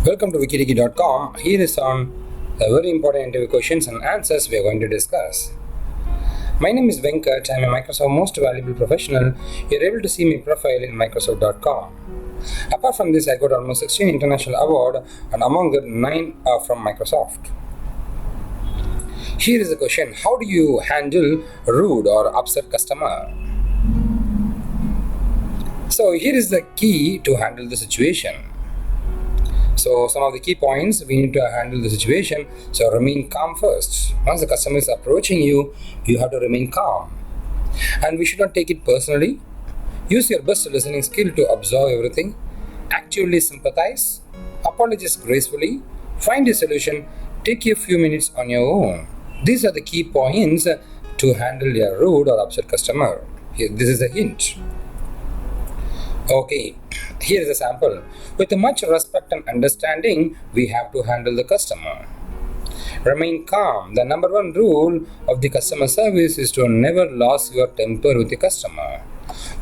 Welcome to wikidiki.com. Here is on the very important interview questions and answers we are going to discuss. My name is Venkat. I am a Microsoft Most Valuable Professional. You are able to see my profile in Microsoft.com. Apart from this, I got almost 16 international awards, and among them 9 are from Microsoft. Here is the question: how do you handle rude or upset customer? So here is the key to handle the situation. So some of the key points we need to handle the situation. So remain calm first. Once the customer is approaching you, you have to remain calm. And we should not take it personally. Use your best listening skill to observe everything. Actively sympathize. Apologize gracefully. Find a solution. Take a few minutes on your own. These are the key points to handle a rude or upset customer. This is a hint. Okay, here is a sample. With much respect and understanding, we have to handle the customer. Remain calm. The number one rule of the customer service is to never lose your temper with the customer.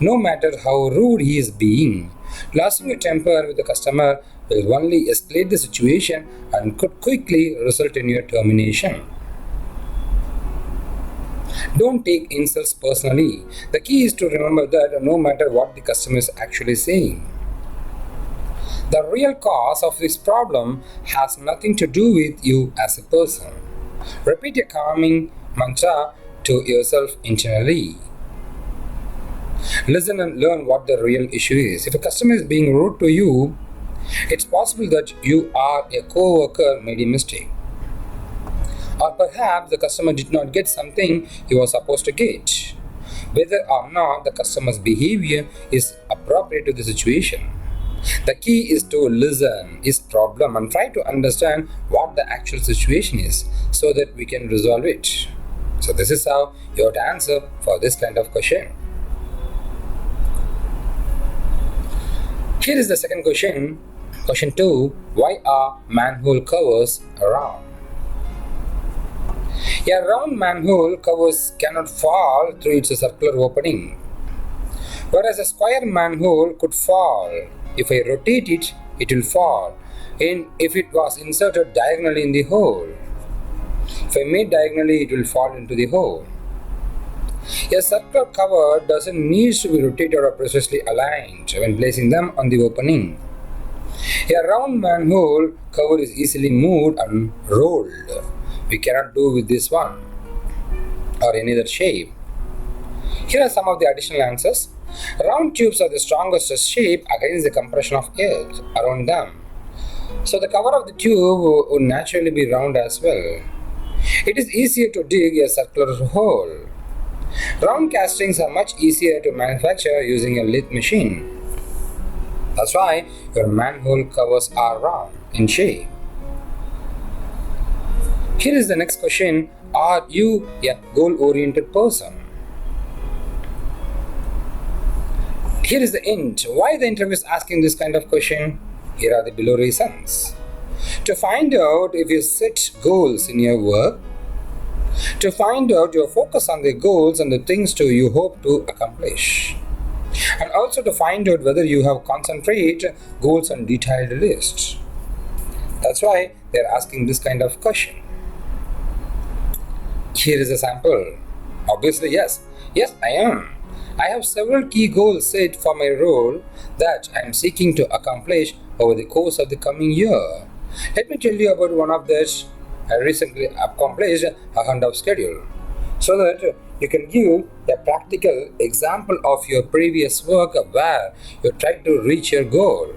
No matter how rude he is being, losing your temper with the customer will only escalate the situation and could quickly result in your termination. Don't take insults personally. The key is to remember that no matter what the customer is actually saying, the real cause of this problem has nothing to do with you as a person. Repeat a calming mantra to yourself internally. Listen and learn what the real issue is. If a customer is being rude to you, it's possible that you or a co-worker made a mistake. Or perhaps the customer did not get something he was supposed to get. Whether or not the customer's behavior is appropriate to the situation, the key is to listen his problem and try to understand what the actual situation is so that we can resolve it. So this is how you have to answer for this kind of question. Here is the second question. Question 2. Why are manhole covers round? A round manhole covers cannot fall through its circular opening, whereas a square manhole could fall. If I rotate it, it will fall, and if it was inserted diagonally in the hole. If I made diagonally, it will fall into the hole. A circular cover doesn't need to be rotated or precisely aligned when placing them on the opening. A round manhole cover is easily moved and rolled. We cannot do with this one or any other shape. Here are some of the additional answers. Round tubes are the strongest shape against the compression of air around them. So the cover of the tube would naturally be round as well. It is easier to dig a circular hole. Round castings are much easier to manufacture using a lathe machine. That's why your manhole covers are round in shape. Here is the next question. Are you a goal-oriented person? Here is the hint. Why the interviewer is asking this kind of question? Here are the below reasons. To find out if you set goals in your work, to find out your focus on the goals and the things you hope to accomplish, and also to find out whether you have concentrate goals and detailed lists. That's why they are asking this kind of question. Here is a sample. Obviously, yes, I am. I have several key goals set for my role that I am seeking to accomplish over the course of the coming year. Let me tell you about one of these. I recently accomplished ahead of schedule, so that you can give a practical example of your previous work where you tried to reach your goal.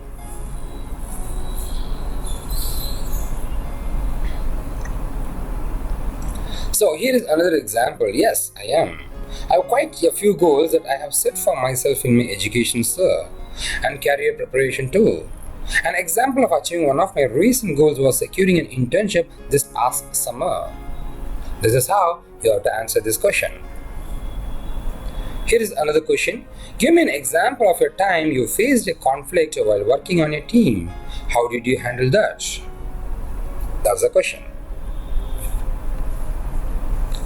So here is another example. Yes, I am. I have quite a few goals that I have set for myself in my education, sir, and career preparation too. An example of achieving one of my recent goals was securing an internship this past summer. This is how you have to answer this question. Here is another question. Give me an example of a time you faced a conflict while working on a team. How did you handle that? That's the question.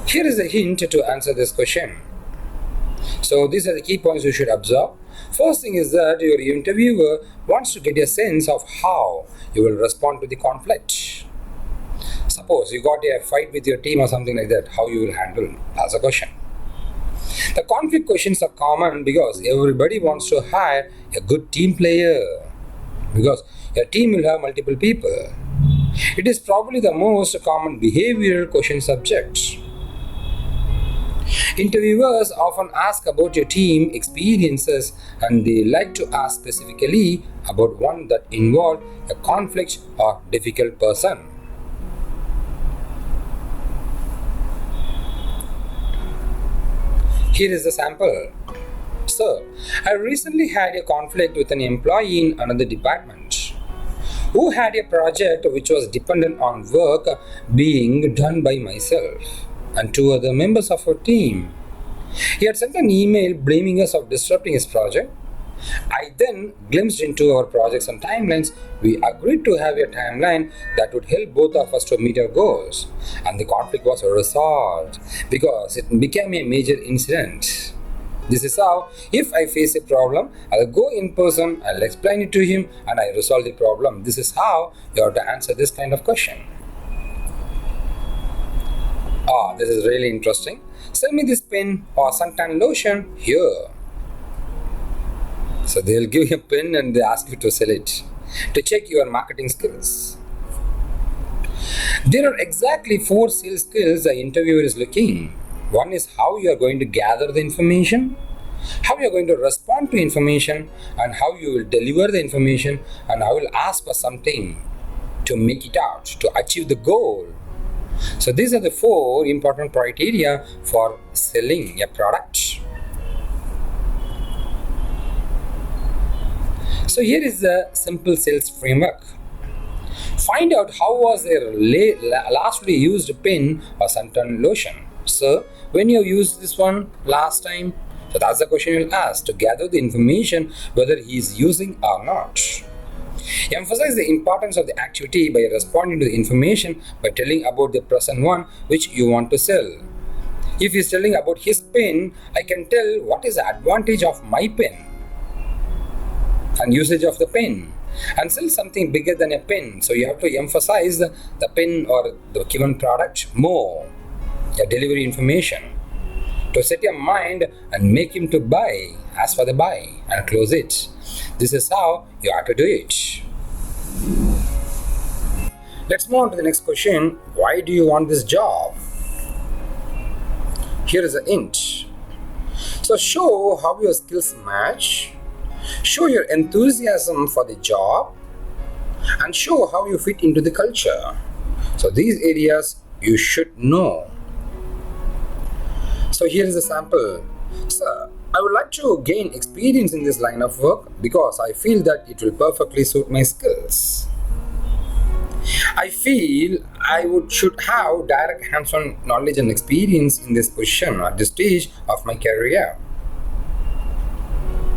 Here is a hint to answer this question. So these are the key points you should observe. First thing is that your interviewer wants to get a sense of how you will respond to the conflict. Suppose you got a fight with your team or something like that, how you will handle? That's a question. The conflict questions are common because everybody wants to hire a good team player, because your team will have multiple people. It is probably the most common behavioral question subject. Interviewers often ask about your team experiences, and they like to ask specifically about one that involved a conflict or difficult person. Here is the sample. Sir, I recently had a conflict with an employee in another department who had a project which was dependent on work being done by myself and two other members of our team. He had sent an email blaming us of disrupting his project. I then glimpsed into our projects and timelines. We agreed to have a timeline that would help both of us to meet our goals, and the conflict was resolved because it became a major incident. This is how, if I face a problem, I'll go in person, I'll explain it to him, and I resolve the problem. This is how you have to answer this kind of question. This is really interesting. Sell me this pen or suntan lotion here. So they'll give you a pen and they ask you to sell it to check your marketing skills. There are exactly 4 sales skills the interviewer is looking. One is how you are going to gather the information, how you are going to respond to information, and how you will deliver the information, and how you will ask for something to make it out, to achieve the goal. So these are the 4 important criteria for selling a product. So here is the simple sales framework. Find out how was their lastly used pen or suntan lotion. Sir, when you used this one last time? So that's the question you'll ask to gather the information whether he is using or not. Emphasize the importance of the activity by responding to the information by telling about the present one which you want to sell. If he is telling about his pen, I can tell what is the advantage of my pen and usage of the pen, and sell something bigger than a pen. So you have to emphasize the pen or the given product more, the delivery information, to set your mind and make him to buy, ask for the buy and close it. This is how you have to do it. Let's move on to the next question. Why do you want this job? Here is a hint. So show how your skills match, show your enthusiasm for the job, and show how you fit into the culture. So these areas you should know. So here is a sample. Sir, I would like to gain experience in this line of work because I feel that it will perfectly suit my skills. I feel should have direct hands-on knowledge and experience in this position at this stage of my career.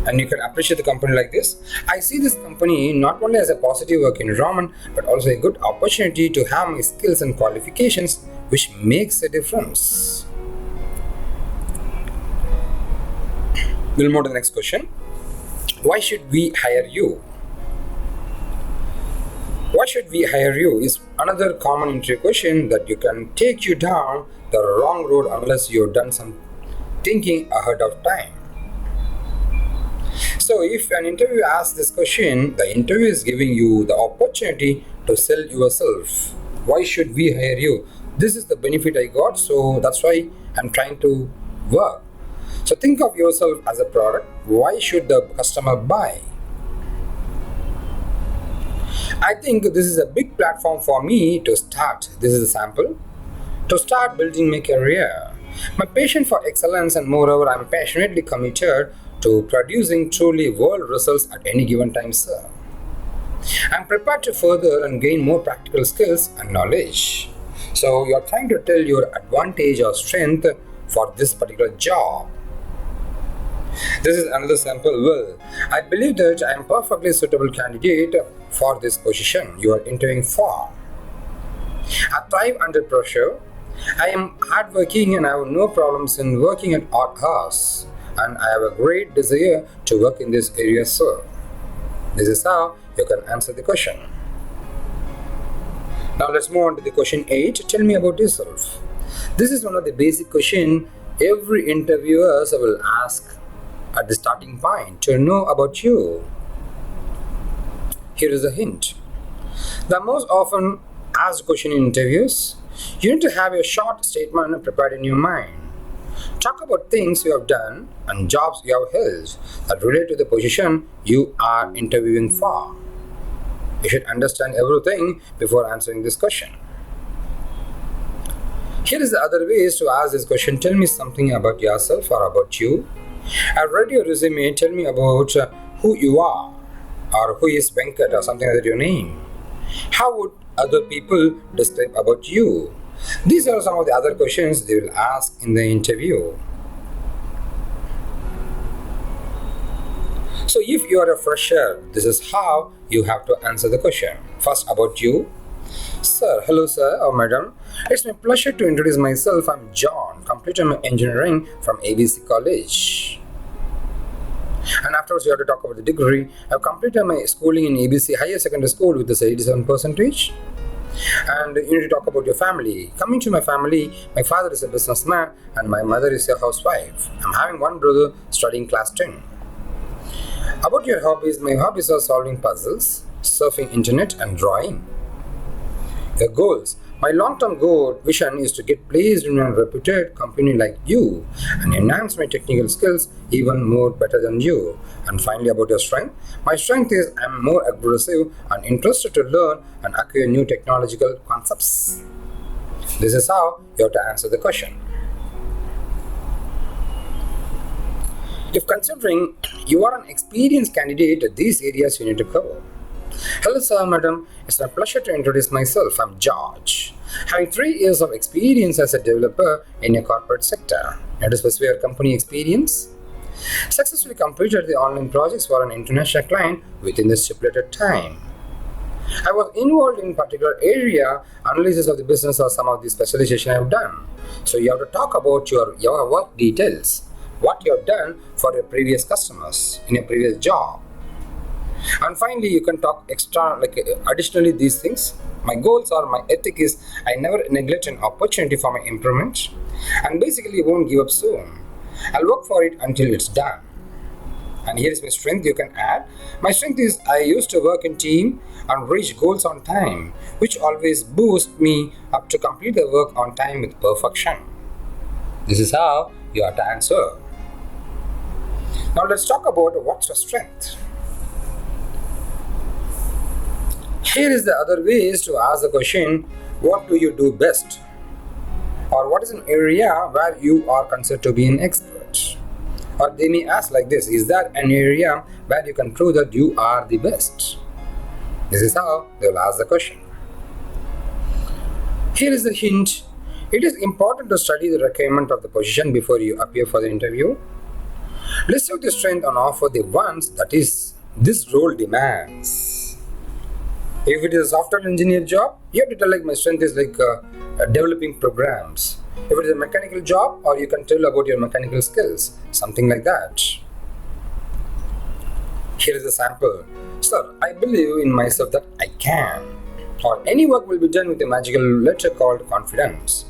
And you can appreciate the company like this. I see this company not only as a positive work environment, but also a good opportunity to have my skills and qualifications, which makes a difference. We'll move to the next question. Why should we hire you? Why should we hire you is another common interview question that you can take you down the wrong road unless you've done some thinking ahead of time. So if an interview asks this question, the interview is giving you the opportunity to sell yourself. Why should we hire you? This is the benefit I got, so that's why I'm trying to work. So think of yourself as a product. Why should the customer buy? I think this is a big platform for me to start. This is a sample. To start building my career. My passion for excellence, and moreover, I'm passionately committed to producing truly world results at any given time, sir. I'm prepared to further and gain more practical skills and knowledge. So you're trying to tell your advantage or strength for this particular job. This is another sample. Well, I believe that I am perfectly suitable candidate for this position you are interviewing for. I thrive under pressure. I am hardworking and I have no problems in working at odd hours. and I have a great desire to work in this area, sir. This is how you can answer the question. Now let's move on to the question 8. Tell me about yourself. This is one of the basic questions every interviewer will ask at the starting point to know about you. Here is a hint. The most often asked question in interviews, you need to have a short statement prepared in your mind. Talk about things you have done and jobs you have held that relate to the position you are interviewing for. You should understand everything before answering this question. Here is the other ways to ask this question. Tell me something about yourself or about you. I've read your resume. Tell me about who you are, or who is Venkat, or something like that, your name. How would other people describe about you? These are some of the other questions they will ask in the interview. So if you are a fresher, this is how you have to answer the question. First, about you. Sir, hello sir or madam. It's my pleasure to introduce myself. I'm John, completed my engineering from ABC College. And afterwards you have to talk about the degree. I've completed my schooling in ABC Higher Secondary School with this 87%. And you need to talk about your family. Coming to my family, my father is a businessman and my mother is a housewife. I'm having one brother studying class 10. About your hobbies, my hobbies are solving puzzles, surfing internet and drawing. Your goals. My long-term goal vision is to get placed in a reputed company like you and enhance my technical skills even more better than you. And finally, about your strength. My strength is I'm more aggressive and interested to learn and acquire new technological concepts. This is how you have to answer the question. If considering you are an experienced candidate, these areas you need to cover. Hello sir, madam. It's my pleasure to introduce myself. I'm George. Having 3 years of experience as a developer in a corporate sector. Need to specify your company experience? Successfully completed the online projects for an international client within the stipulated time. I was involved in particular area, analysis of the business or some of the specialization I've done. So you have to talk about your work details. What you have done for your previous customers in a previous job. And finally, you can talk extra, additionally these things. My goals or my ethic is I never neglect an opportunity for my improvement and basically won't give up soon. I'll work for it until it's done. And here is my strength you can add. My strength is I used to work in team and reach goals on time, which always boosts me up to complete the work on time with perfection. This is how you have to answer. Now let's talk about what's your strength. Here is the other ways to ask the question, what do you do best? Or what is an area where you are considered to be an expert? Or they may ask like this, is that an area where you can prove that you are the best? This is how they will ask the question. Here is the hint. It is important to study the requirement of the position before you appear for the interview. List out the strength and offer the ones that is this role demands. If it is a software engineer job, you have to tell my strength is developing programs. If it is a mechanical job, or you can tell about your mechanical skills, something like that. Here is a sample. Sir, I believe in myself that I can. Or any work will be done with a magical letter called confidence.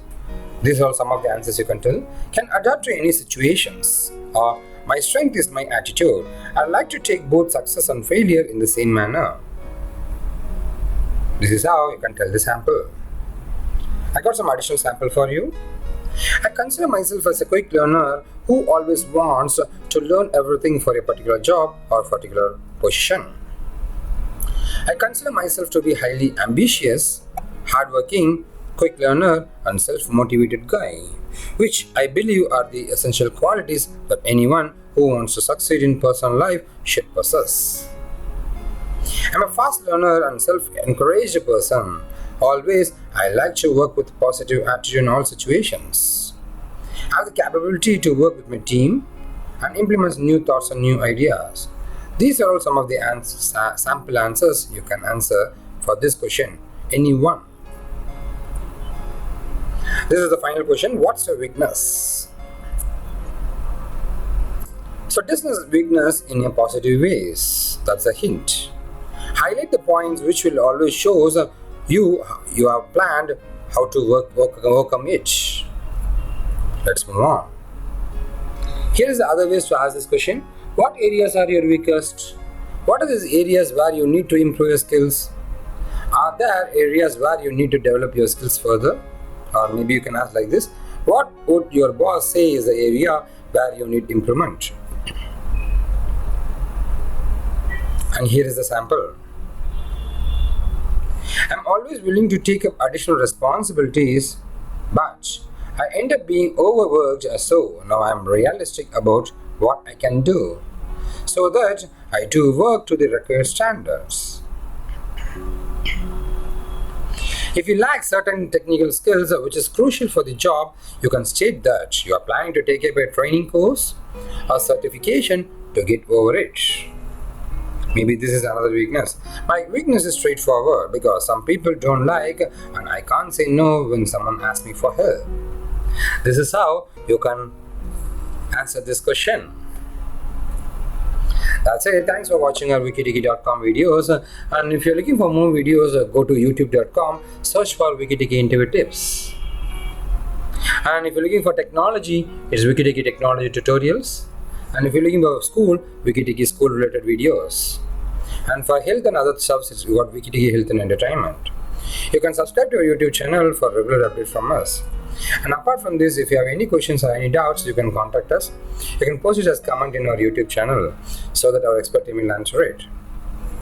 These are some of the answers you can tell. Can adapt to any situations. Or my strength is my attitude. I like to take both success and failure in the same manner. This is how you can tell the sample. I got some additional sample for you. I consider myself as a quick learner who always wants to learn everything for a particular job or particular position. I consider myself to be highly ambitious, hardworking, quick learner and self-motivated guy, which I believe are the essential qualities that anyone who wants to succeed in personal life should possess. I'm a fast learner and self-encouraged person. Always, I like to work with positive attitude in all situations. I have the capability to work with my team and implement new thoughts and new ideas. These are all some of the sample answers you can answer for this question. Any one. This is the final question. What's your weakness? So discuss weakness in a positive ways. That's a hint. Highlight the points which will always shows you have planned how to overcome it. Let's move on. Here is the other ways to ask this question. What areas are your weakest? What are these areas where you need to improve your skills? Are there areas where you need to develop your skills further? Or maybe you can ask like this. What would your boss say is the area where you need improvement? And here is the sample. I'm always willing to take up additional responsibilities, but I end up being overworked, so now I'm realistic about what I can do, so that I do work to the required standards. If you lack certain technical skills which is crucial for the job, you can state that you are planning to take up a training course or certification to get over it. Maybe this is another weakness. My weakness is straightforward because some people don't like and I can't say no when someone asks me for help. This is how you can answer this question. That's it. Thanks for watching our wikitiki.com videos. And if you're looking for more videos, go to youtube.com, search for Wikitiki interview tips. And if you're looking for technology, it's Wikitiki technology tutorials. And if you're looking for school, Wikitiki school related videos. And for health and other stuff, it's got Wikitiki health and entertainment. You can subscribe to our YouTube channel for regular updates from us. And apart from this, if you have any questions or any doubts, you can contact us. You can post it as comment in our YouTube channel so that our expert team will answer it.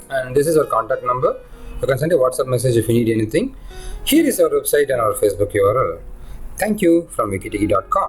And this is our contact number. You can send a WhatsApp message if you need anything. Here is our website and our Facebook URL. Thank you from wikitiki.com.